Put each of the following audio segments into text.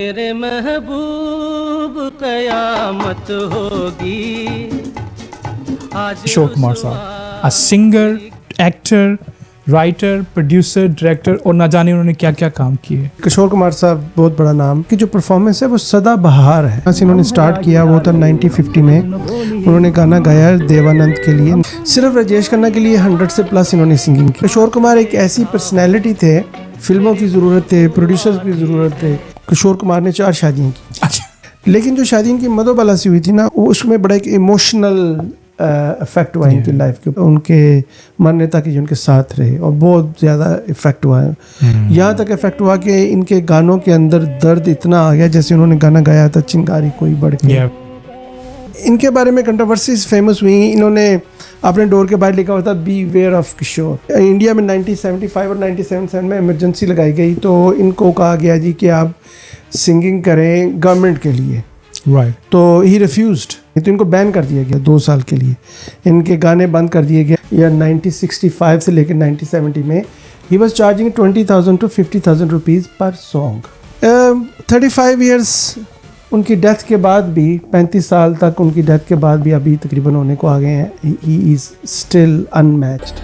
तेरे महबूब कयामत होगी आज किशोर कुमार साहब, a singer, actor, writer, producer, director और ना जाने उन्होंने क्या क्या काम किए। किशोर कुमार साहब बहुत बड़ा नाम की जो परफॉर्मेंस है वो सदा बहार है। इन्होंने स्टार्ट किया वो था 1950 में। उन्होंने गाना गाया देवानंद के लिए, सिर्फ राजेश खन्ना के लिए 100 से प्लस इन्होंने सिंगिंग की। किशोर कुमार एक ऐसी पर्सनैलिटी थे, फिल्मों की ज़रूरत थे, प्रोड्यूसर्स की ज़रूरत थे। किशोर कुमार ने 4 शादियाँ की। अच्छा, लेकिन जो शादी इनकी मधुबाला से हुई थी ना, वो उसमें बड़ा एक इमोशनल इफेक्ट हुआ इनकी लाइफ के, उनके मरने तक ही उनके साथ रहे और बहुत ज़्यादा इफेक्ट हुआ है। यहाँ तक इफेक्ट हुआ कि इनके गानों के अंदर दर्द इतना आ गया, जैसे उन्होंने गाना गाया था चिंगारी कोई बढ़ के। इनके बारे में कंट्रोवर्सीज फेमस हुई। इन्होंने अपने डोर के बाहर लिखा हुआ था beware of Kishore. India में 1975 और 1977 में इमरजेंसी लगाई गई, तो इनको कहा गया जी कि आप सिंगिंग करें गवर्नमेंट के लिए, राइट। तो ही रिफ्यूज्ड। तो इनको बैन कर दिया गया 2 साल के लिए, इनके गाने बंद कर दिए गए। या 1965 से लेकर 1970 में he was charging 20,000 to 50,000 rupees पर सॉन्ग। 35 ईयर्स उनकी डेथ के बाद भी, 35 साल तक उनकी डेथ के बाद भी अभी तकरीबन होने को आ गए हैं, ही इज़ स्टिल अनमैच्ड।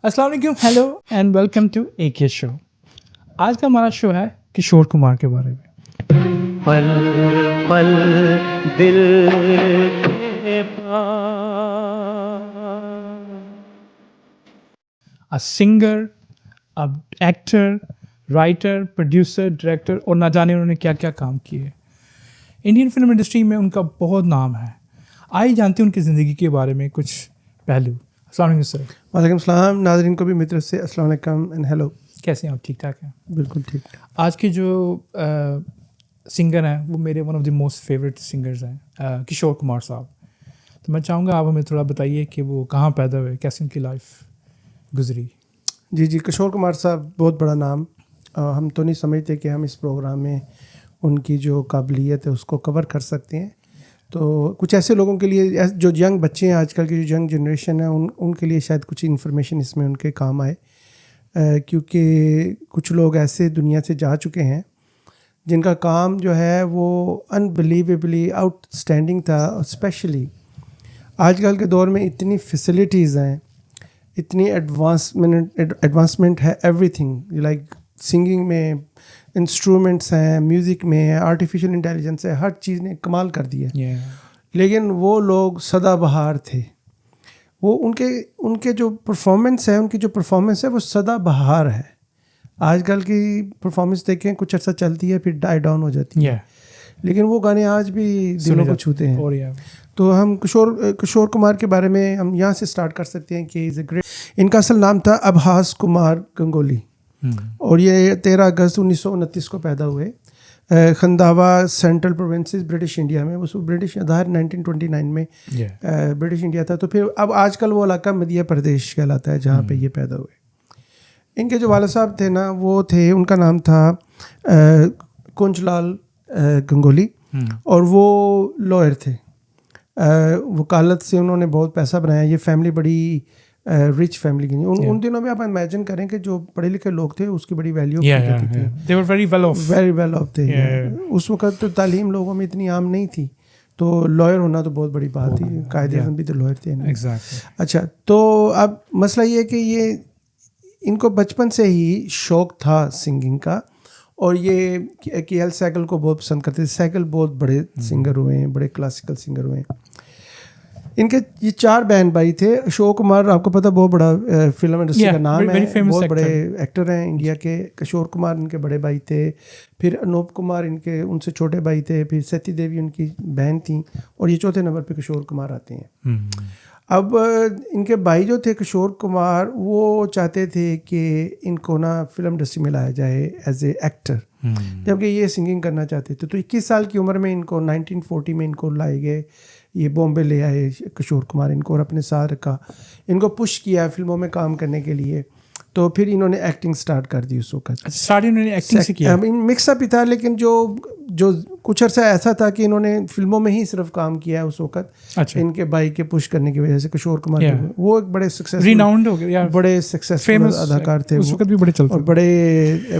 अस्सलाम वालेकुम, hello and welcome to AK show. आज का हमारा शो है किशोर कुमार के बारे में। पल पल दिल के पास a singer, a actor, writer, producer, director और ना जाने उन्होंने क्या क्या काम किए। इंडियन फिल्म इंडस्ट्री में उनका बहुत नाम है। आइए जानते हैं उनकी ज़िंदगी के बारे में कुछ पहलू। अस्सलाम वालेकुम सर। वालेकुम सलाम। नाज़रीन को भी मेरी तरफ से अस्सलाम वालेकुम एंड हेलो। कैसे हैं आप? ठीक ठाक हैं? बिल्कुल ठीक। आज के जो सिंगर हैं वो मेरे one of the most favourite singers हैं, किशोर कुमार साहब। तो मैं चाहूँगा आप हमें थोड़ा बताइए कि वो कहाँ पैदा हुए, कैसे उनकी लाइफ गुजरी। जी, किशोर कुमार साहब बहुत बड़ा नाम। हम तो नहीं समझते कि हम इस प्रोग्राम में उनकी जो काबिलियत है उसको कवर कर सकते हैं। तो कुछ ऐसे लोगों के लिए, जो यंग बच्चे हैं आजकल की, जो यंग जनरेशन है, उनके लिए शायद कुछ इन्फॉर्मेशन इसमें उनके काम आए, क्योंकि कुछ लोग ऐसे दुनिया से जा चुके हैं जिनका काम जो है वो अनबिलीवेबली आउटस्टैंडिंग था। स्पेशली आजकल के दौर में इतनी फैसिलिटीज़ हैं, इतनी एडवांसमेंट है, एवरीथिंग लाइक सिंगिंग में, इंस्ट्रूमेंट्स हैं, म्यूज़िक में है, आर्टिफिशियल इंटेलिजेंस है, हर चीज़ ने कमाल कर दिया। लेकिन वो लोग सदाबहार थे। वो उनके जो परफॉर्मेंस है, उनकी जो परफॉर्मेंस है वो सदाबहार है। आजकल की परफॉर्मेंस देखें, कुछ अर्सा चलती है फिर डाई डाउन हो जाती है, लेकिन वो गाने आज भी दिलों को छूते हैं। तो हम किशोर कुमार के बारे में हम यहाँ से स्टार्ट कर सकते हैं कि इज़ अ ग्रेट। इनका असल नाम था अब्बास कुमार गंगोली, और ये 13 अगस्त 1929 को पैदा हुए। खंदावा सेंट्रल प्रोविंसेस ब्रिटिश इंडिया में, उस ब्रिटिश आधार 1929 में ब्रिटिश इंडिया था। तो फिर अब आजकल वो इलाका मध्य प्रदेश कहलाता है जहाँ पे ये पैदा हुए। इनके जो वाला साहब थे ना, वो थे, उनका नाम था कुंजलाल गंगोली, और वो लॉयर थे। वकालत से उन्होंने बहुत पैसा बनाया। ये फैमिली बड़ी रिच फैमिली की। उन दिनों में आप इमेजिन करें कि जो पढ़े लिखे लोग थे उसकी बड़ी वैल्यू थी। They were very well off. Very well of थे। उस वक्त तो तालीम लोगों में इतनी आम नहीं थी, तो लॉयर होना तो बहुत बड़ी बात थी। कायदे आज़म भी तो लॉयर थे। Exactly. अच्छा, तो अब मसला ये है कि ये इनको बचपन से ही शौक़ था सिंगिंग का, और ये KL सहगल को बहुत पसंद करते थे। सहगल बहुत बड़े सिंगर हुए हैं, बड़े क्लासिकल सिंगर हुए हैं। इनके ये 4 बहन भाई थे। अशोक कुमार आपको पता, बहुत बड़ा फिल्म इंडस्ट्री का नाम है, बहुत बड़े एक्टर हैं इंडिया के। किशोर कुमार इनके बड़े भाई थे, फिर अनूप कुमार इनके उनसे छोटे भाई थे, फिर सती देवी उनकी बहन थी, और ये चौथे नंबर पे किशोर कुमार आते हैं। अब इनके भाई जो थे किशोर कुमार, वो चाहते थे कि इनको ना फिल्म इंडस्ट्री में लाया जाए एज ए एक्टर, जबकि ये सिंगिंग करना चाहते थे। तो 21 साल की उम्र में इनको 1940 में इनको लाए गए, ये बॉम्बे ले आए किशोर कुमार इनको, और अपने साथ रखा, इनको पुश किया फिल्मों में काम करने के लिए। तो फिर इन्होंने एक्टिंग स्टार्ट कर दी उस वक्त। स्टार्ट इन्होंने एक्टिंग से किया। मिक्सअप ही था, लेकिन जो कुछ अर्सा ऐसा था कि इन्होंने फिल्मों में ही सिर्फ काम किया है उस वक्त। अच्छा। इनके भाई के पुश करने की वजह से किशोर कुमार वो एक बड़े सक्सेसफुल, रिनाउंड हो गया, बड़े सक्सेसफुल अदाकार थे उस वक्त भी बड़े चलते, और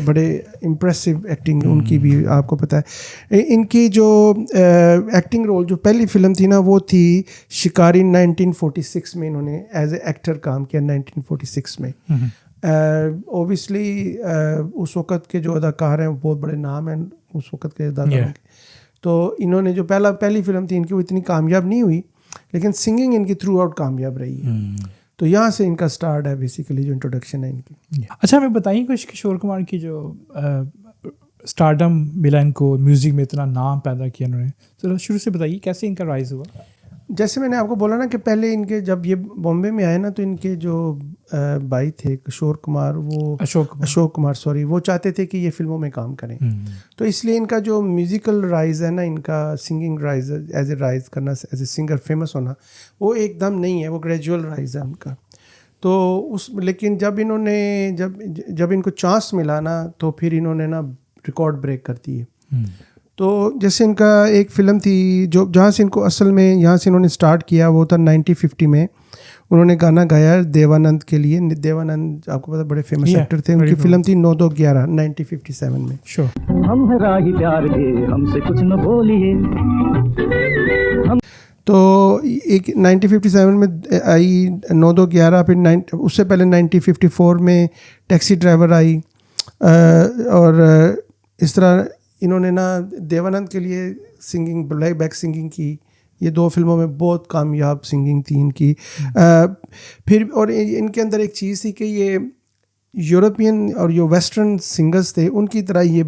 बड़े इम्प्रेसिव एक्टिंग उनकी भी आपको पता है। इनकी जो एक्टिंग रोल जो पहली फिल्म थी ना वो थी शिकारी 1946 में, इन्होंने एज ए एक्टर काम किया 1946 में। ओबियसली उस वक़्त के जो अदाकार हैं वो बहुत बड़े नाम हैं उस वक़्त के अदाकारों के। तो इन्होंने जो पहली फिल्म थी इनकी वो इतनी कामयाब नहीं हुई, लेकिन सिंगिंग इनकी थ्रू आउट कामयाब रही है। तो यहाँ से इनका स्टार्ट है बेसिकली, जो इंट्रोडक्शन है इनकी। अच्छा, हमें बताइए कुछ किशोर कुमार की जो स्टारडम मिला इनको, म्यूज़िक में इतना नाम पैदा किया इन्होंने, तो शुरू से बताइए कैसे इनका राइज हुआ। जैसे मैंने आपको बोला ना कि पहले इनके जब ये बॉम्बे में आए ना, तो इनके जो भाई थे किशोर कुमार, वो अशोक कुमार सॉरी, वो चाहते थे कि ये फिल्मों में काम करें। तो इसलिए इनका जो म्यूज़िकल राइज है ना, इनका singing rise, as a rise करना, एज ए सिंगर फेमस होना, वो एकदम नहीं है, वो ग्रेजुअल राइज है उनका। तो लेकिन जब इनको चांस मिला ना, तो फिर इन्होंने ना रिकॉर्ड ब्रेक कर दिए। तो जैसे इनका एक फ़िल्म थी जो जहाँ से इनको असल में यहाँ से इन्होंने स्टार्ट किया, वो था 1950 में। उन्होंने गाना गाया देवानंद के लिए। देवानंद आपको पता बड़े फेमस एक्टर थे। उनकी फिल्म थी 9-2-11 1957 में। हम है राही प्यार के, हमसे कुछ न बोलिए। तो एक 1957 में आई 9-2-11, फिर उससे पहले 1954 में टैक्सी ड्राइवर आई। और इस तरह इन्होंने ना देवानंद के लिए सिंगिंग, प्लेबैक सिंगिंग की। ये 2 फिल्मों में बहुत कामयाब सिंगिंग थी इनकी। फिर और इनके अंदर एक चीज़ थी कि ये यूरोपियन और जो वेस्टर्न सिंगर्स थे उनकी तरह ये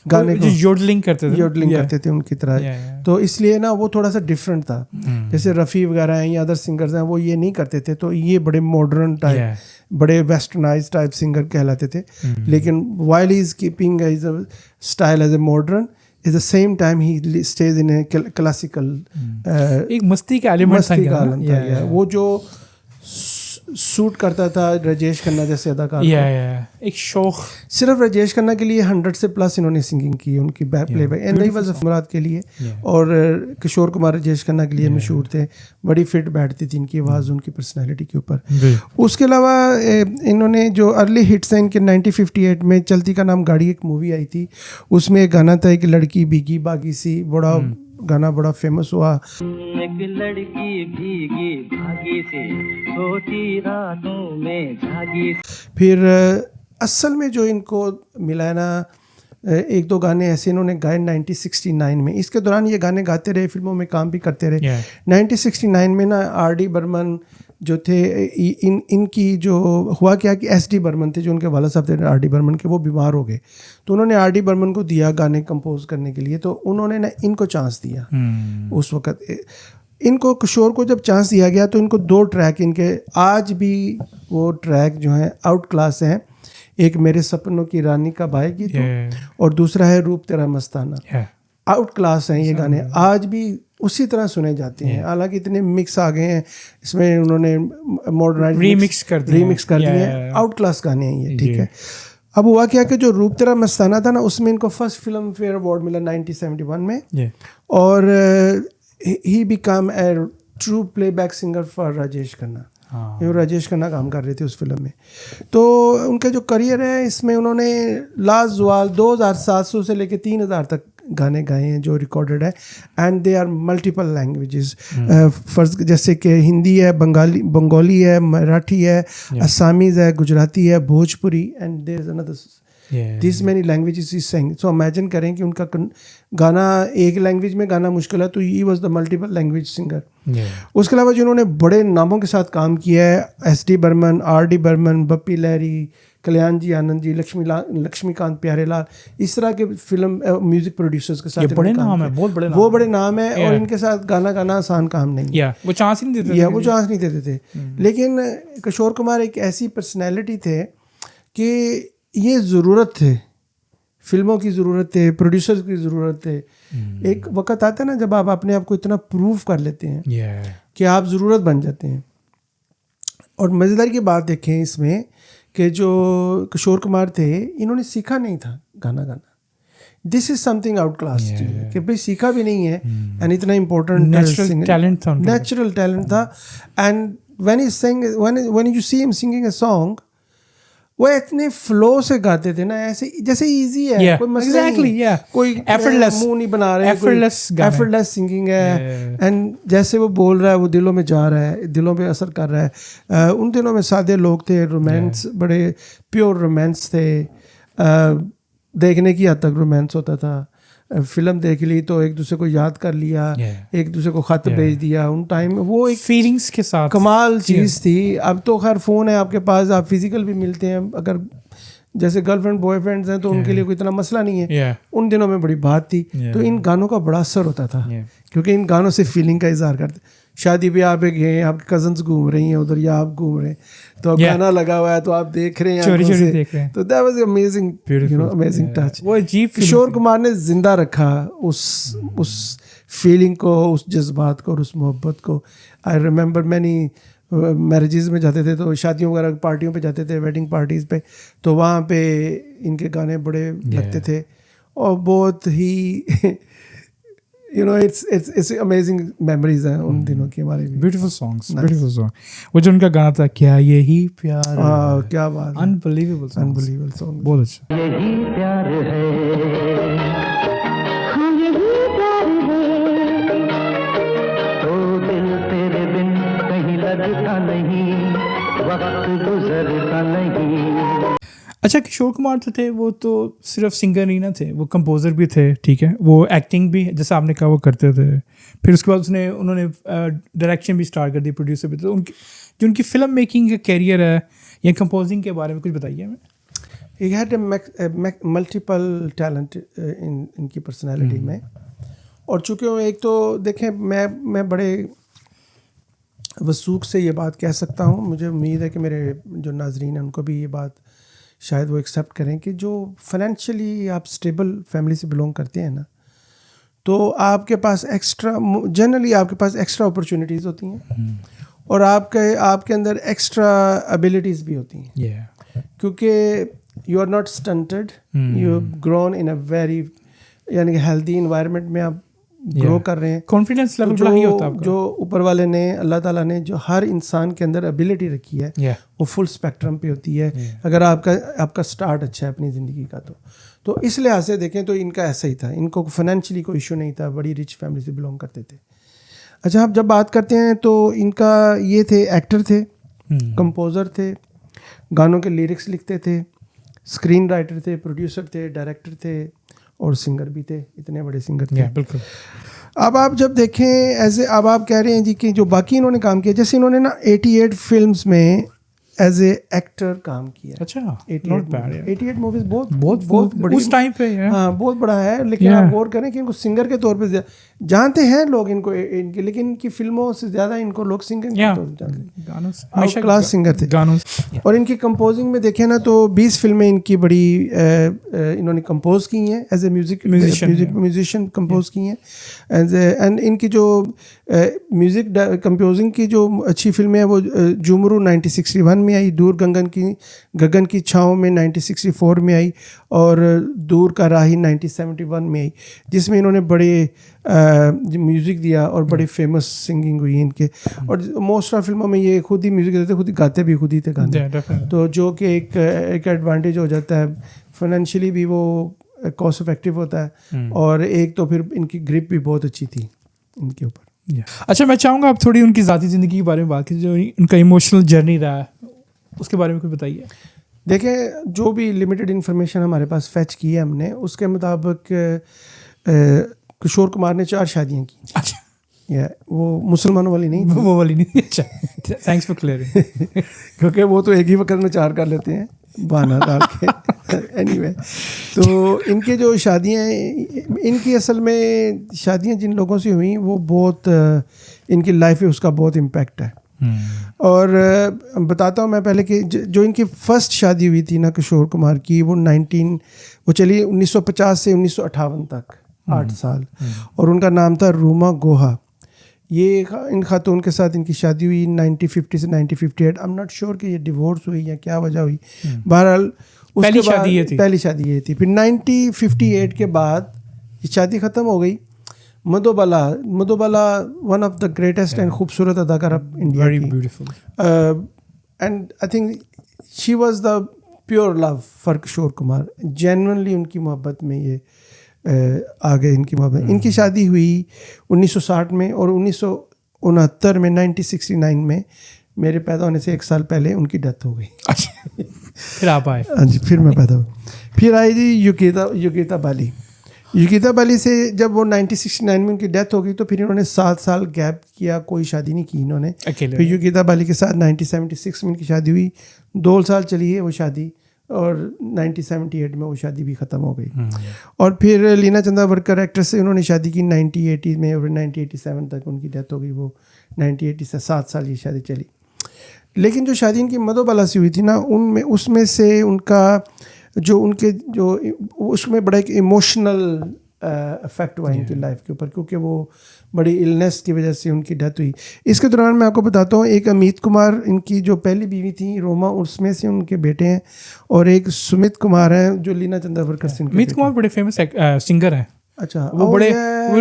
गाने को योडलिंग करते थे उनकी तरह। तो इसलिए ना वो थोड़ा सा डिफरेंट था। जैसे रफ़ी वगैरह हैं या अदर सिंगर्स हैं, वो ये नहीं करते थे। तो ये बड़े मॉडर्न टाइप, बड़े वेस्टर्नाइज टाइप सिंगर कहलाते थे। लेकिन while he is keeping his style as a modern, at the same time he stage in a classical, एक मस्ती का एलिमेंट था। वो जो सूट करता था राजेश खन्ना जैसे अदाकार को। एक शौक सिर्फ राजेश खन्ना के लिए 100 से प्लस इन्होंने सिंगिंग की उनकी प्लेबैक, एंड नहीं बस मुराद के लिए। और किशोर कुमार राजेश खन्ना के लिए मशहूर थे। बड़ी फिट बैठती थी इनकी आवाज़ उनकी पर्सनैलिटी के ऊपर। उसके अलावा इन्होंने जो अर्ली हिट्स हैं इनके 1958 में चलती का नाम गाड़ी एक मूवी आई थी, उसमें एक गाना था एक लड़की भीगी भागी सी, बड़ा गाना बड़ा फेमस हुआ। एक लड़की भीगी भागी सी सोती रातों में जागी। फिर असल में जो इनको मिला है ना, 1-2 गाने ऐसे इन्होंने गाए 1969 में। इसके दौरान ये गाने गाते रहे, फिल्मों में काम भी करते रहे। 1969 में ना आर.डी. बर्मन जो थे, इनकी जो हुआ क्या कि एस.डी. बर्मन थे जो उनके वाला साहब थे आर.डी. बर्मन के, वो बीमार हो गए। तो उन्होंने आर.डी. बर्मन को दिया गाने कंपोज करने के लिए। तो उन्होंने ना इनको चांस दिया। उस वक्त इनको किशोर को जब चांस दिया गया तो इनको 2 ट्रैक इनके आज भी वो ट्रैक जो हैं आउट क्लास हैं। एक मेरे सपनों की रानी का भाएगी तो, और दूसरा है रूप तेरा मस्ताना। आउट क्लास हैं ये गाने, आज भी उसी तरह सुने जाते हैं। हालांकि इतने मिक्स आ गए हैं इसमें, उन्होंने मॉडर्नाइज रीमिक्स कर दिए। आउट क्लास गाने हैं ये, ठीक है। अब हुआ क्या कि जो रूप तेरा मस्ताना था ना, उसमें इनको फर्स्ट फिल्म फेयर अवार्ड मिला 1971 में। और he become a true playback singer for Rajesh Khanna. ये राजेश खन्ना काम कर रहे थे उस फिल्म में। तो उनका जो करियर है इसमें उन्होंने लाजवाल 2700 से लेके 3000 तक गाने गाए हैं जो रिकॉर्डेड है। And they are multiple languages, फर्ज जैसे कि हिंदी है, बंगाली है, मराठी है, असमीज़ है, गुजराती है, Bhojpuri, and there is another this many languages he sang. So imagine करें कि उनका गाना एक लैंग्वेज में गाना मुश्किल है, तो he was the multiple language singer. उसके अलावा जिन्होंने बड़े नामों के साथ काम किया है, एस.डी. बर्मन, आर.डी. बर्मन, बप्पी लहरी, कल्याण जी आनंद जी, लक्ष्मीकांत प्यारेलाल, इस तरह के फिल्म म्यूजिक प्रोड्यूसर्स के साथ बड़े नाम है, बहुत बड़े नाम, वो बड़े नाम है। और इनके साथ गाना गाना आसान काम नहीं है। वो चांस नहीं देते थे। लेकिन किशोर कुमार एक ऐसी पर्सनैलिटी थे कि ये ज़रूरत थे, फिल्मों की ज़रूरत थे, प्रोड्यूसर्स की ज़रूरत थे। एक वक्त आता है ना जब आप अपने आप को इतना प्रूव कर लेते हैं कि आप ज़रूरत बन जाते हैं। और मज़ेदार की बात देखें इसमें कि जो किशोर कुमार थे इन्होंने सीखा नहीं था गाना गाना. This is something out class कि भाई सीखा भी नहीं है एंड इतना इम्पोर्टेंट नेचुरल टैलेंट था उनके अंदर. नेचुरल टैलेंट था. And when he sing when you see him singing a song वो इतने फ्लो से गाते थे ना, ऐसे जैसे इजी है. Yeah, कोई मसला exactly, नहीं है. yeah. कोई Effortless. मुंह नहीं बना रहे, Effortless गाने. एफर्टलेस सिंगिंग है. Yeah. एंड जैसे वो बोल रहा है वो दिलों में जा रहा है, दिलों पे असर कर रहा है. उन दिनों में सादे लोग थे, रोमांस बड़े प्योर रोमांस थे. देखने की हद तक रोमांस होता था. फिल्म देख ली तो एक दूसरे को याद कर लिया, एक दूसरे को खत भेज दिया. उन टाइम में वो एक फीलिंग्स के साथ कमाल चीज़ थी. अब तो खैर फ़ोन है आपके पास, आप फिजिकल भी मिलते हैं. अगर जैसे गर्लफ्रेंड बॉयफ्रेंड्स हैं तो उनके लिए कोई इतना मसला नहीं है. Yeah. उन दिनों में बड़ी बात थी. तो इन गानों का बड़ा असर होता था क्योंकि इन गानों से फीलिंग का इजहार करते. शादी ब्याह पे गए, आपके कजन्स घूम रही हैं उधर या आप घूम रहे हैं तो अब गाना लगा हुआ है तो आप देख रहे हैं, चोरी चोरी देख रहे हैं. तो that was amazing, you know, amazing touch. वो अजीब किशोर कुमार ने जिंदा रखा उस फीलिंग को, उस जज्बात को और उस मोहब्बत को. आई रिमेंबर मैनी मैरिजेस में जाते थे तो शादियों वगैरह पार्टियों पे जाते थे, वेडिंग पार्टीज़ पे, तो वहाँ पे इनके गाने बड़े लगते थे और बहुत ही you know it's amazing memories हैं उन दिनों की हमारे लिए. Beautiful songs, beautiful song. वो जो उनका गाना था क्या यही प्यार है, क्या बात है. अनबिलीवेबल सॉन्ग, बहुत अच्छा. यही प्यार है, हाँ यही प्यार है, तो दिल तेरे बिन कहीं लगता नहीं, वक्त गुजरता नहीं. अच्छा, किशोर कुमार तो थे, वो तो सिर्फ सिंगर ही ना थे, वो कंपोज़र भी थे. ठीक है, वो एक्टिंग भी जैसे आपने कहा वो करते थे. फिर उसके बाद उन्होंने डायरेक्शन भी स्टार्ट कर दी, प्रोड्यूसर भी. तो उनकी फिल्म मेकिंग का कैरियर है या कंपोजिंग के बारे में कुछ बताइए हमें. ही हैड मल्टीपल टैलेंट इनकी पर्सनालिटी में. और चूँकि एक तो देखें मैं बड़े वसूख से ये बात कह सकता हूँ, मुझे उम्मीद है कि मेरे जो नाजरीन हैं उनको भी ये बात शायद वो एक्सेप्ट करें कि जो फाइनेंशियली आप स्टेबल फैमिली से बिलोंग करते हैं ना, तो आपके पास जनरली आपके पास एक्स्ट्रा अपॉर्चुनिटीज़ होती हैं और आपके अंदर एक्स्ट्रा एबिलिटीज़ भी होती हैं. क्योंकि you are not stunted, you grown in a very यानी हेल्दी इन्वायरमेंट में आप ग्रो कर रहे हैं. कॉन्फिडेंस लेवल बड़ा ही होता है आपका. जो ऊपर वाले ने, अल्लाह ताला ने जो हर इंसान के अंदर एबिलिटी रखी है वो फुल स्पेक्ट्रम पे होती है. अगर आपका स्टार्ट अच्छा है अपनी ज़िंदगी का तो इस लिहाज से देखें तो इनका ऐसा ही था. इनको फाइनेंशियली कोई इशू नहीं था, बड़ी रिच फैमिली से बिलोंग करते थे. अच्छा, अब जब बात करते हैं तो इनका ये थे, एक्टर थे, कंपोज़र थे, गानों के लिरिक्स लिखते थे, स्क्रीन राइटर थे, प्रोड्यूसर थे, डायरेक्टर थे और सिंगर भी थे. इतने बड़े सिंगर थे. बिल्कुल. अब आप जब देखें अब आप कह रहे हैं जी कि जो बाकी इन्होंने काम किया, जैसे इन्होंने ना 88 फिल्म्स में एज ए एक्टर काम किया. अच्छा, 88 मूवीज बहुत बड़ी उस टाइम पे है. हाँ, बहुत बड़ा है. लेकिन आप गौर करें कि इनको सिंगर के तौर पे जानते हैं लोग इनके, लेकिन इनकी फिल्मों से ज़्यादा इनको लोग सिंगर के तौर पे जानते हैं. क्लास सिंगर थे. और इनकी कंपोजिंग में देखें ना तो 20 फिल्में इनकी बड़ी इन्होंने कंपोज की हैं, एज ए म्यूजिशियन कंपोज की हैं. एंड इनकी जो म्यूज़िक कंपोजिंग की जो अच्छी फिल्में हैं वो जुमरू 1961 में आई, दूर गगन की छाँव में 1964 में आई और दूर का राही 1971 में आई, जिसमें इन्होंने बड़े म्यूज़िक दिया और बड़ी फेमस सिंगिंग हुई इनके. और मोस्ट ऑफ फिल्मों में ये खुद ही म्यूज़िक देते, खुद ही गाते भी खुद ही थे गाने. तो जो कि एक एडवांटेज हो जाता है. फाइनेंशियली भी वो कॉस्ट इफेक्टिव होता है और एक तो फिर इनकी ग्रिप भी बहुत अच्छी थी इनके ऊपर. अच्छा, मैं चाहूँगा आप थोड़ी उनकी ज़ाती ज़िंदगी के बारे में बात कीजिए, जो उनका इमोशनल जर्नी रहा है उसके बारे में कुछ बताइए. देखें, जो भी लिमिटेड इन्फॉर्मेशन हमारे पास फैच की है हमने, उसके मुताबिक किशोर कुमार ने 4 शादियाँ की. अच्छा, वो मुसलमानों वाली नहीं, वो वाली नहीं. अच्छा, थैंक्स फॉर क्लियरिंग. क्योंकि वो तो एक ही वक्त में 4 कर लेते हैं बहाना डाल के. एनीवे, तो इनकी जो शादियाँ, इनकी असल में शादियाँ जिन लोगों से हुई वो बहुत इनकी लाइफ में उसका बहुत इम्पैक्ट है. और बताता हूँ मैं पहले कि जो इनकी फर्स्ट शादी हुई थी ना किशोर कुमार की, वो चली 1950 से 1958 तक, 8 साल. और उनका नाम था रूमा गोहा. ये इन खातून के साथ इनकी शादी हुई 1950 से 1958। आई एम नॉट श्योर कि ये डिवोर्स हुई या क्या वजह हुई। बहरहाल उसके पहली बाद शादी ये थी। पहली शादी ये थी। फिर 1958 के बाद ये शादी ख़त्म हो गई। Madhubala one of the greatest and खूबसूरत अदाकारा इंडिया वेरी की। Beautiful. And I think she was the pure love for Kishore Kumar. Genuinely उनकी मोहब्बत में ये आ गए, इनकी मोहब्बत। इनकी शादी हुई 1960 में और 1969 में 1969 में मेरे पैदा होने से 1 साल पहले उनकी डेथ हो गई। अच्छा, फिर आप आए। हाँ जी, फिर मैं पैदा हुआ। फिर आई थी योगिता बाली। योगिता बाली से जब वो 1969 में उनकी डेथ हो गई तो फिर इन्होंने 7 साल गैप किया, कोई शादी नहीं की इन्होंने। अकेले। फिर योगिता बाली के साथ 1976 में इनकी शादी हुई, 2 साल चली है वो शादी, और 1978 में वो शादी भी ख़त्म हो गई। और फिर लीना चंदावरकर एक्ट्रेस से उन्होंने शादी की 1980 में, और 1987 तक उनकी डेथ हो गई। वो 1980 से 7 साल ये शादी चली। लेकिन जो शादी इनकी मधुबाला से हुई थी ना, उसमें से उनका उसमें बड़ा एक इमोशनल इफेक्ट हुआ इनकी लाइफ के ऊपर, क्योंकि वो बड़ी इलनेस की वजह से उनकी डेथ हुई। इसके दौरान मैं आपको बताता हूँ, एक अमित कुमार इनकी जो पहली बीवी थी रोमा, उसमें से उनके बेटे हैं, और एक सुमित कुमार हैं जो लीना चंदावरकर से अमित कुमार बड़े फेमस सिंगर हैं। अच्छा, वो बड़े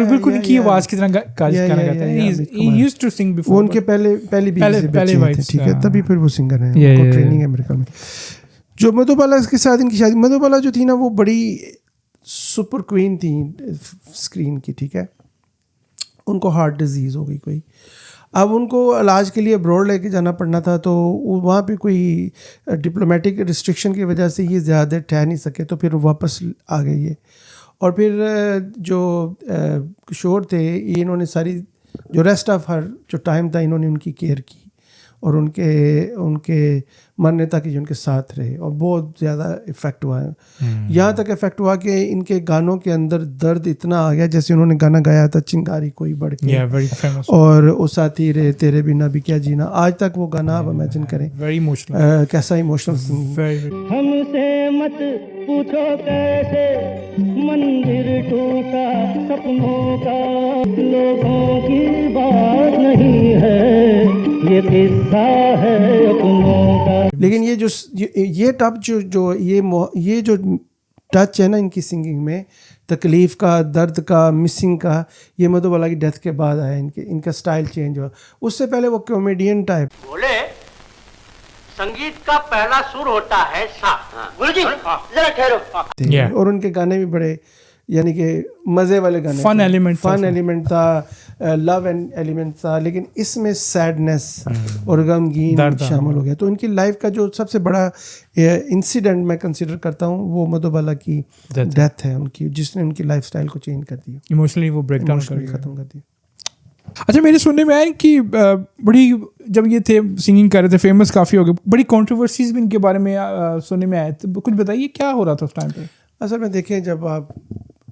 बिल्कुल उनकी आवाज की तरह गाना गाते हैं। He used to sing before. वो उनके पहली बीवी से बच्चे थे, ठीक है, तभी फिर वो सिंगर हैं, उनको ट्रेनिंग है अमेरिका में। जो मधुबाला के साथ इनकी शादी, मधुबाला जो थी ना वो बड़ी सुपर क्वीन थी स्क्रीन की, ठीक है। उनको हार्ट डिजीज़ हो गई कोई। अब उनको इलाज के लिए अब्रॉड लेके जाना पड़ना था, तो वहाँ पे कोई डिप्लोमेटिक रिस्ट्रिक्शन की वजह से ये ज़्यादा ठहर नहीं सके, तो फिर वापस आ गए ये। और फिर जो किशोर थे, ये इन्होंने सारी जो रेस्ट ऑफ हर जो टाइम था इन्होंने उनकी केयर की, और उनके मरने तक ही उनके साथ रहे, और बहुत ज़्यादा इफ़ेक्ट हुआ है। यहाँ तक इफ़ेक्ट हुआ कि इनके गानों के अंदर दर्द इतना आ गया, जैसे उन्होंने गाना गाया था चिंगारी कोई बढ़ के, और ओ साथी रे तेरे बिना भी क्या जीना। आज तक वो गाना आप इमेजिन करें, वेरी इमोशनल, कैसा इमोशनल। हमसे मत पूछो कैसे मंदिर टूटा सपनों का, लोगों की बात नहीं है, ये किस्सा है अपनों का। लेकिन ये टच ये जो टच है ना इनकी सिंगिंग में, तकलीफ़ का, दर्द का, मिसिंग का, ये मधुबाला की डेथ के बाद आया। इनका स्टाइल चेंज हुआ। उससे पहले वो कॉमेडियन टाइप। बोले संगीत का पहला सुर होता है सा। गुरुजी जरा ठहरो। और उनके गाने भी बड़े, यानी कि मज़े वाले गाने, फन एलिमेंट था, लव एंड एलिमेंट था, लेकिन इसमें सैडनेस और गमगीन शामिल हो गया। तो उनकी लाइफ का जो सबसे बड़ा इंसिडेंट मैं कंसिडर करता हूँ वो मधुबाला की डेथ है उनकी, जिसने उनकी लाइफस्टाइल को चेंज कर दिया, इमोशनली वो ब्रेकडाउन खत्म कर दिया। अच्छा, मेरे सुनने में आया कि बड़ी, जब ये थे सिंगिंग कर रहे थे, फेमस काफ़ी हो गए, बड़ी कंट्रोवर्सीज भी इनके बारे में सुनने में आए, तो कुछ बताइए क्या हो रहा था उस टाइम पे? असल में देखें, जब आप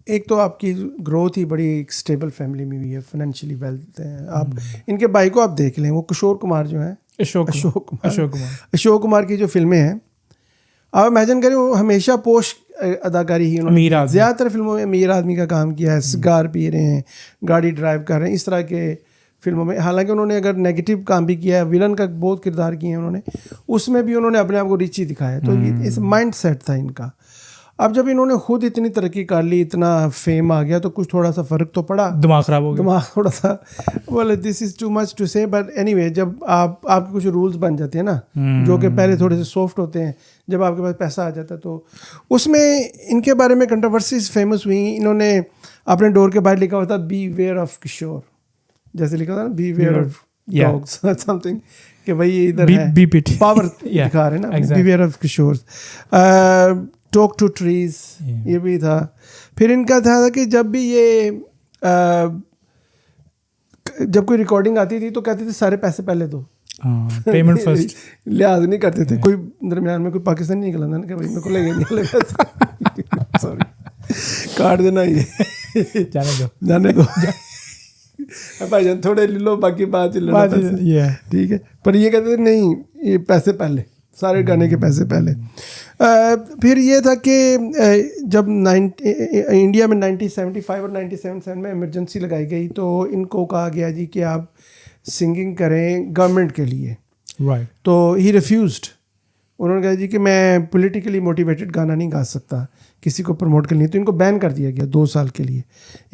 एक तो आपकी ग्रोथ ही बड़ी स्टेबल फैमिली में हुई है, फाइनेंशियली वेल्थ है। आप इनके भाई को आप देख लें, वो किशोर कुमार जो हैं, अशोक कुमार की जो फिल्में हैं, आप इमेजिन करें, वो हमेशा पोश अदाकारी ही उन्होंने, ज़्यादातर फिल्मों में अमीर आदमी का काम किया है, सिगार पी रहे हैं, गाड़ी ड्राइव कर रहे हैं, इस तरह के फिल्मों में। हालांकि उन्होंने अगर नेगेटिव काम भी किया है, विलन का बहुत किरदार किए हैं उन्होंने, उसमें भी उन्होंने अपने आप को रिच ही दिखाया। तो ये इस माइंड सेट था इनका। अब जब इन्होंने खुद इतनी तरक्की कर ली, इतना फेम आ गया, तो कुछ थोड़ा सा फ़र्क तो पड़ा, दिमाग ख़राब हो गया, दिमाग थोड़ा सा, बोले this is too much to say. But anyway, जब आपके कुछ रूल्स बन जाते हैं ना, जो कि पहले थोड़े से सॉफ्ट होते हैं, जब आपके पास पैसा आ जाता है, तो उसमें इनके बारे में कंट्रोवर्सीज फेमस हुई। इन्होंने अपने डोर के बाहर लिखा हुआ था बी वेयर ऑफ किशोर, जैसे लिखा था ना, beware of dogs something, कि भाई ये इधर है पावर दिखा रहे हैं ना, beware of Kishore. Talk to trees, ये भी था। फिर इनका था कि जब भी ये जब कोई रिकॉर्डिंग आती थी तो कहते थे सारे पैसे पहले दो, पेमेंट फर्स्ट, लिहाज नहीं करते थे। कोई दरमियान में कोई पाकिस्तानी निकला था ना कि भाई मेरे को लेंगे नहीं पैसे, सॉरी काट देना, ये जाने दो भाई जान, थोड़े ले लो, बाकी बात ठीक है। पर ये कहते थे नहीं, ये पैसे पहले, सारे गाने के पैसे पहले। फिर ये था कि जब इंडिया में 1975 और 1977 में इमरजेंसी लगाई गई तो इनको कहा गया जी कि आप सिंगिंग करें गवर्नमेंट के लिए। राइट। तो ही रिफ्यूज्ड। उन्होंने कहा जी कि मैं पॉलिटिकली मोटिवेटेड गाना नहीं गा सकता किसी को प्रमोट करने, तो इनको बैन कर दिया गया 2 साल के लिए,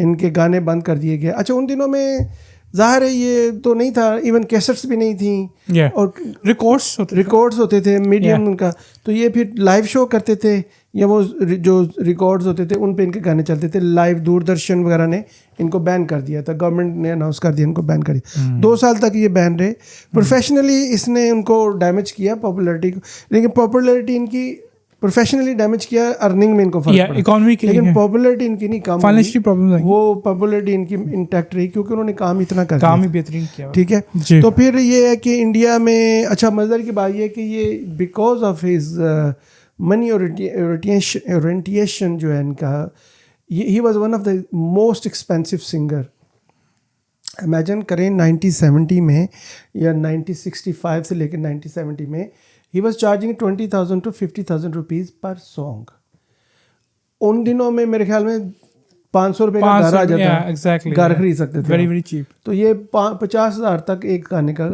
इनके गाने बंद कर दिए गए। अच्छा, उन दिनों में ज़ाहिर है ये तो नहीं था, इवन कैसेट्स भी नहीं थी और रिकॉर्ड्स होते थे मीडियम उनका। तो ये फिर लाइव शो करते थे या वो जो रिकॉर्ड्स होते थे उन पे इनके गाने चलते थे लाइव। दूरदर्शन वगैरह ने इनको बैन कर दिया था, गवर्नमेंट ने अनाउंस कर दिया इनको बैन कर दिया। 2 साल तक ये बैन रहे। प्रोफेशनली इसने उनको डैमेज किया पॉपुलैरिटी को, लेकिन पॉपुलैरिटी इनकी प्रोफेशनली डैमेज किया, अर्निंग में इनको फर्क पड़ा, इकोनॉमी के लिए, लेकिन पॉपुलैरिटी इनकी नहीं कम फाइनेंशियल प्रॉब्लम, वो पॉपुलैरिटी इनकी इंटैक्ट रही क्योंकि उन्होंने काम इतना कर काम ही दिया। बेहतरीन किया। ठीक है। तो फिर ये है कि इंडिया में अच्छा मज़े की बात ये है कि ये because of his money orientation जो है इनका, he was one of the most expensive singer. Imagine करें 1970 में या 1965 से लेकर 1970 में he was charging 20,000 to 50,000 rupees पर सॉन्ग। उन दिनों में मेरे ख्याल में 500 रुपये का घर आ जाता, घर खरीद सकते थे, वेरी वेरी चीप। तो ये 50,000 तक एक गाने का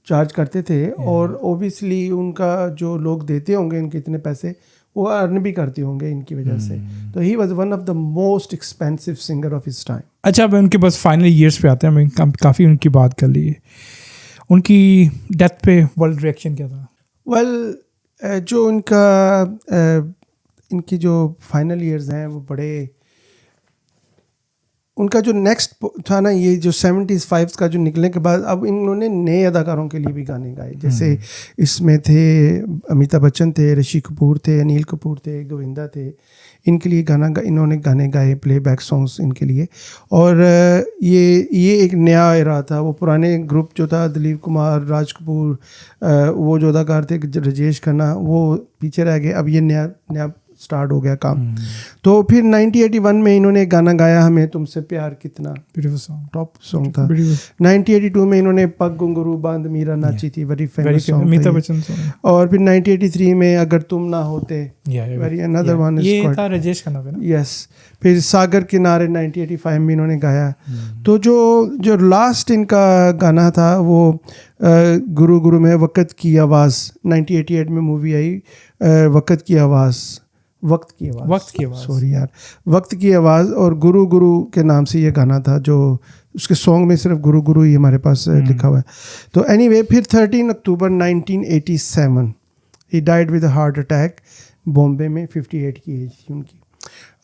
चार्ज करते थे। और ओबियसली उनका जो लोग देते होंगे इनके इतने पैसे, वो अर्न भी करते होंगे इनकी वजह से। तो he was one of the most expensive singer of his time. अच्छा, अब उनके बस फाइनल ईयर्स पे आते हैं, हमें काफ़ी उनकी बात कर ली है। उनकी डेथ पे वर्ल्ड रिएक्शन क्या था? वेल जो उनका इनकी जो फाइनल ईयर्स हैं वो बड़े, उनका जो नेक्स्ट था ना, ये जो 75 का जो निकलने के बाद अब इन्होंने नए अदाकारों के लिए भी गाने गाए। जैसे इसमें थे अमिताभ बच्चन थे, ऋषि कपूर थे, अनिल कपूर थे, गोविंदा थे। इनके लिए इन्होंने गाने गाए, प्लेबैक सॉन्ग्स इनके लिए। और ये एक नया एरा था। वो पुराने ग्रुप जो था दिलीप कुमार, राज कपूर, वो जो अदाकार थे राजेश खन्ना, वो पीछे रह गए। अब ये नया स्टार्ट हो गया काम। तो फिर 1981 में इन्होंने गाना गाया हमें तुमसे प्यार कितना, ब्यूटीफुल सॉन्ग, टॉप सॉन्ग था। 1982 में इन्होंने पग घुंघरू बांध मीरा नाची थी, very famous song, Amitabh Bachchan song. और फिर 1983 में अगर तुम ना होते, वेरी अनदर वन इज ये था राजेश खन्ना पे ना। यस। फिर सागर किनारे 1985 में इन्होंने गाया। तो जो लास्ट इनका गाना था वो गुरु गुरु में वक्त की आवाज़, 1988 में मूवी आई वक्त की आवाज़, सॉरी यार, वक्त की आवाज़। और गुरु गुरु के नाम से ये गाना था, जो उसके सॉन्ग में सिर्फ गुरु गुरु ही हमारे पास लिखा हुआ है। तो एनीवे, फिर 13 अक्टूबर 1987 he died with heart attack Bombay में, 58 की एज थी उनकी।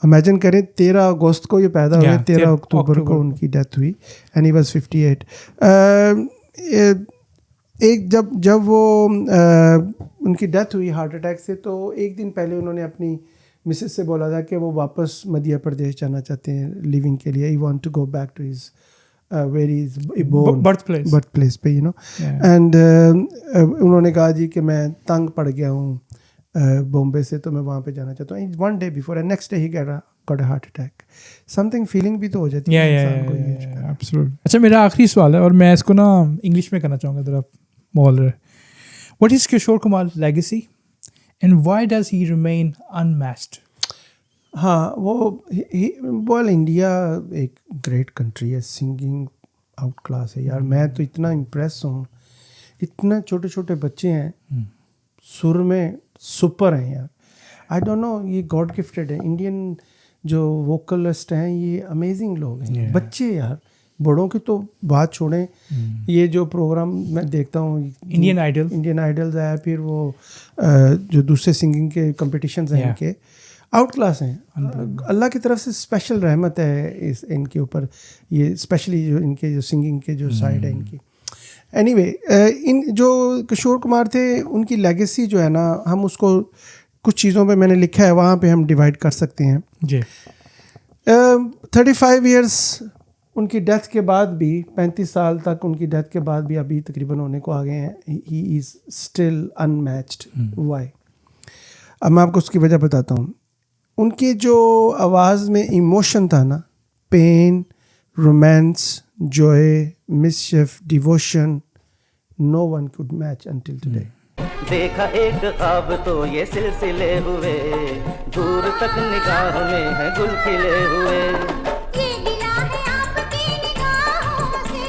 इमेजिन करें 13 अगस्त को ये पैदा हुए, 13 अक्टूबर को उनकी डेथ हुई, एंड ही वाज 58। एक जब वो उनकी डेथ हुई हार्ट अटैक से, तो एक दिन पहले उन्होंने अपनी मिसेस से बोला था कि वो वापस मध्य प्रदेश जाना चाहते हैं लिविंग के लिए। He want to go back to his where he is born, birth place पे, यू नो। एंड उन्होंने कहा जी कि मैं तंग पड़ गया हूँ बॉम्बे से, तो मैं वहाँ पे जाना चाहता हूँ। One day before and next day he got a heart attack. Something feeling भी तो हो जाती है इंसान को। एब्सोल्युटली। अच्छा, मेरा आखिरी सवाल है और मैं इसको ना इंग्लिश में करना चाहूँगा जरा बोल रहे। What is Kishore Kumar legacy and why does he remain unmatched? हाँ, वो इंडिया एक ग्रेट कंट्री है, सिंगिंग आउट क्लास है यार। मैं तो इतना इम्प्रेस हूँ, इतना छोटे छोटे बच्चे हैं, सुर में सुपर हैं यार। आई डोंट नो, ये गॉड गिफ्टेड है। इंडियन जो वोकलिस्ट हैं ये अमेजिंग लोग हैं, बच्चे यार। बड़ों की तो बात छोड़ें, ये जो प्रोग्राम मैं देखता हूँ इंडियन आइडल्स है, फिर वो जो दूसरे सिंगिंग के कंपटीशंस हैं इनके, आउट क्लास हैं। अल्लाह की तरफ से स्पेशल रहमत है इनके ऊपर, ये स्पेशली जो इनके जो सिंगिंग के जो साइड है इनकी। एनीवे, इन जो किशोर कुमार थे उनकी लेगेसी जो है ना, हम उसको कुछ चीज़ों पे मैंने लिखा है, वहाँ पे हम डिवाइड कर सकते हैं जी। 35 इयर्स उनकी डेथ के बाद भी, 35 साल तक उनकी डेथ के बाद भी अभी तकरीबन होने को आ गए हैं, he is still unmatched. Why? अब मैं आपको उसकी वजह बताता हूँ। उनकी जो आवाज़ में इमोशन था ना, pain, romance, joy, mischief, devotion, no one could match until today. देखा एक ख्वाब तो ये सिलसिले हुए, दूर तक निगाह में है गुल खिले हुए। ये गिला है आपकी निगाहों से,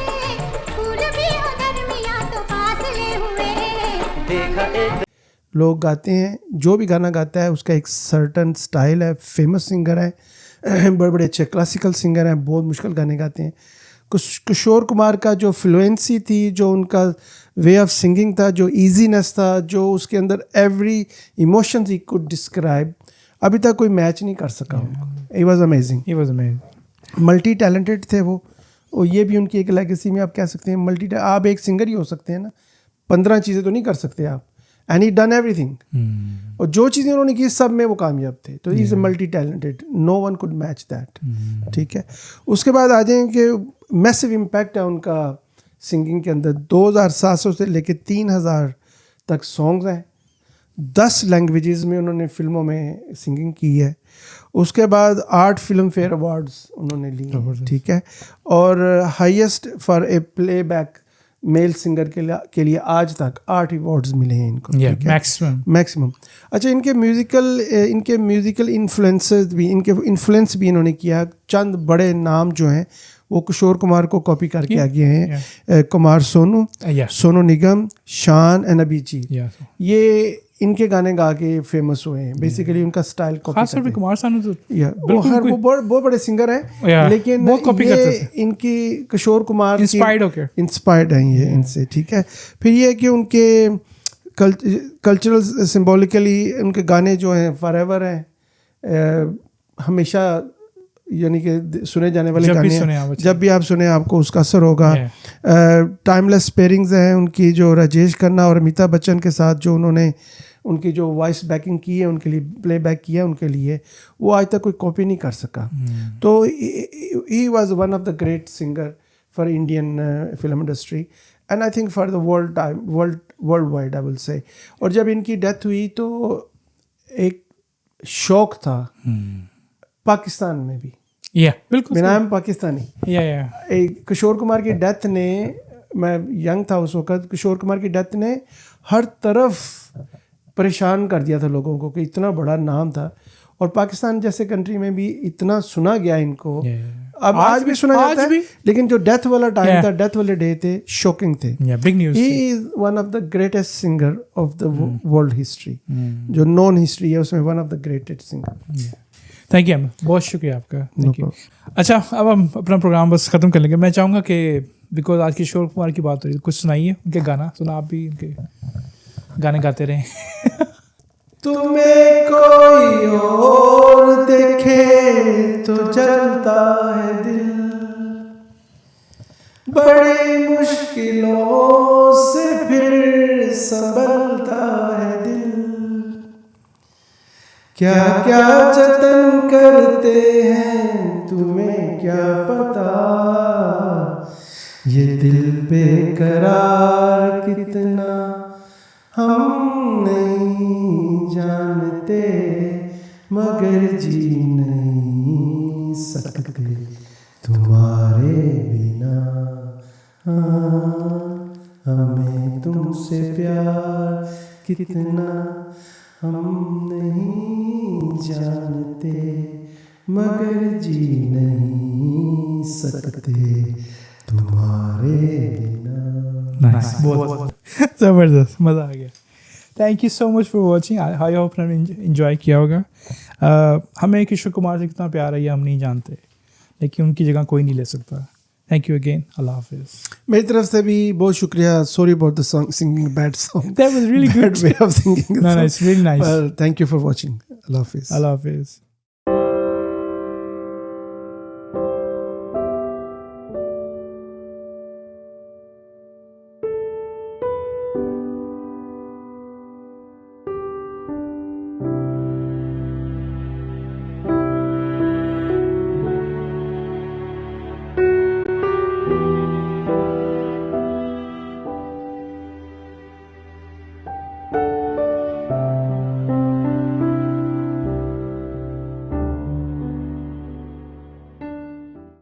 फूल भी हो दरमियां तो फासले हुए। देखा एक लोग गाते हैं, जो भी गाना गाता है उसका एक सर्टन स्टाइल है, फेमस सिंगर है, बड़े बड़े अच्छे क्लासिकल सिंगर हैं, बहुत मुश्किल गाने गाते हैं। किशोर कुमार का जो फ्लुएंसी थी, जो उनका वे ऑफ सिंगिंग था, जो ईजीनेस था, जो उसके अंदर every emotions he could describe, अभी तक कोई मैच नहीं कर सका उनको। It was amazing, He was amazing. Multi talented थे वो। और ये भी उनकी एक लेगेसी में आप कह सकते हैं, आप एक सिंगर ही हो सकते हैं ना, 15 चीज़ें तो नहीं कर सकते आप। एंड ही डन एवरीथिंग, और जो चीज़ें उन्होंने की सब में वो कामयाब थे। तो is multi talented, no one could match that. ठीक है, उसके बाद आ जाएं कि मैसिव इम्पैक्ट है उनका सिंगिंग के अंदर। 2700 से लेके 3000 तक सॉन्ग्स हैं, 10 लैंग्वेजेस में उन्होंने फिल्मों में सिंगिंग की है। उसके बाद 8 फिल्म फेयर अवार्ड्स उन्होंने लिए। ठीक है, और highest for a playback male singer के लिए आज तक 8 अवार्ड्स मिले हैं इनको। Yeah, ठीक है? मैक्सिमम। अच्छा, इनके म्यूजिकल इन्फ्लुएंस भी इन्होंने किया। चंद बड़े नाम जो हैं वो किशोर कुमार को कॉपी करके आगे हैं। कुमार सोनू, सोनू निगम, शान एंड अभिजीत, ये इनके गाने गा के फेमस हुए हैं। बेसिकली उनका स्टाइल कॉपी खास तौर पे कुमार सानू तो वो बहुत बड़े सिंगर हैं, लेकिन बहुत कॉपी करते थे। इनकी किशोर कुमार इंस्पायर्ड हैं ये इनसे। ठीक है, फिर ये है कि उनके कल्चरल सिंबॉलिकली उनके गाने जो हैं फॉरएवर हैं, हमेशा, यानी कि सुने जाने वाले गाने हैं। जब भी आप सुने आपको उसका असर होगा। टाइमलेस पेयरिंग्स हैं उनकी, जो राजेश खन्ना और अमिताभ बच्चन के साथ जो उन्होंने उनकी जो वॉइस बैकिंग की है, उनके लिए प्लेबैक किया है उनके लिए, वो आज तक कोई कॉपी नहीं कर सका। तो he was one of the great singer for Indian film industry and I think for the world wide I will say. और जब इनकी डेथ हुई तो एक शौक था पाकिस्तान में भी। बिल्कुल, मेरा नाम पाकिस्तानी। किशोर कुमार की डेथ ने, मैं यंग था उस वक्त, किशोर कुमार की डेथ ने हर तरफ परेशान कर दिया था लोगों को, कि इतना बड़ा नाम था और पाकिस्तान जैसे कंट्री में भी इतना सुना गया इनको। अब आज भी सुना जाता है, लेकिन जो डेथ वाला टाइम था, डेथ वाले डे थे, शॉकिंग थे। Big news. He is one of the greatest singer of the world history, जो नॉन हिस्ट्री है उसमें one of the greatest singer. Thank you, बहुत शुक्रिया आपका। Thank you. अच्छा, अब हम अपना प्रोग्राम बस ख़त्म कर लेंगे। मैं चाहूँगा कि बिकॉज आज किशोर कुमार की बात हो रही है, कुछ सुनाइए उनके गाना, सुना आप भी उनके गाने गाते रहें। तुम्हें कोई और देखे तो जलता है दिल, बड़ी मुश्किलों से फिर संभलता है दिल। क्या क्या जतन करते हैं तुम्हें क्या पता, ये दिल बेकरार कितना हम नहीं जानते, मगर जी नहीं सकते तुम्हारे बिना। हाँ, हमें तुमसे प्यार कितना हम नहीं जानते, मगर जी नहीं सकते तुम्हारे बिना। बहुत ज़बरदस्त, मज़ा आ गया। Thank you so much for watching. I hope हमने इन्जॉय किया होगा। हमें किशोर कुमार से कितना प्यार है ये हम नहीं जानते, लेकिन उनकी जगह कोई नहीं ले सकता। थैंक यू अगेन, अल्लाह हाफिज़। मेरी तरफ से भी बहुत शुक्रिया। Sorry about the song, singing bad song, that was really good way of singing. No, it's really nice. Well, thank you for watching. Allah Hafiz. अल्लाह हाफिज़।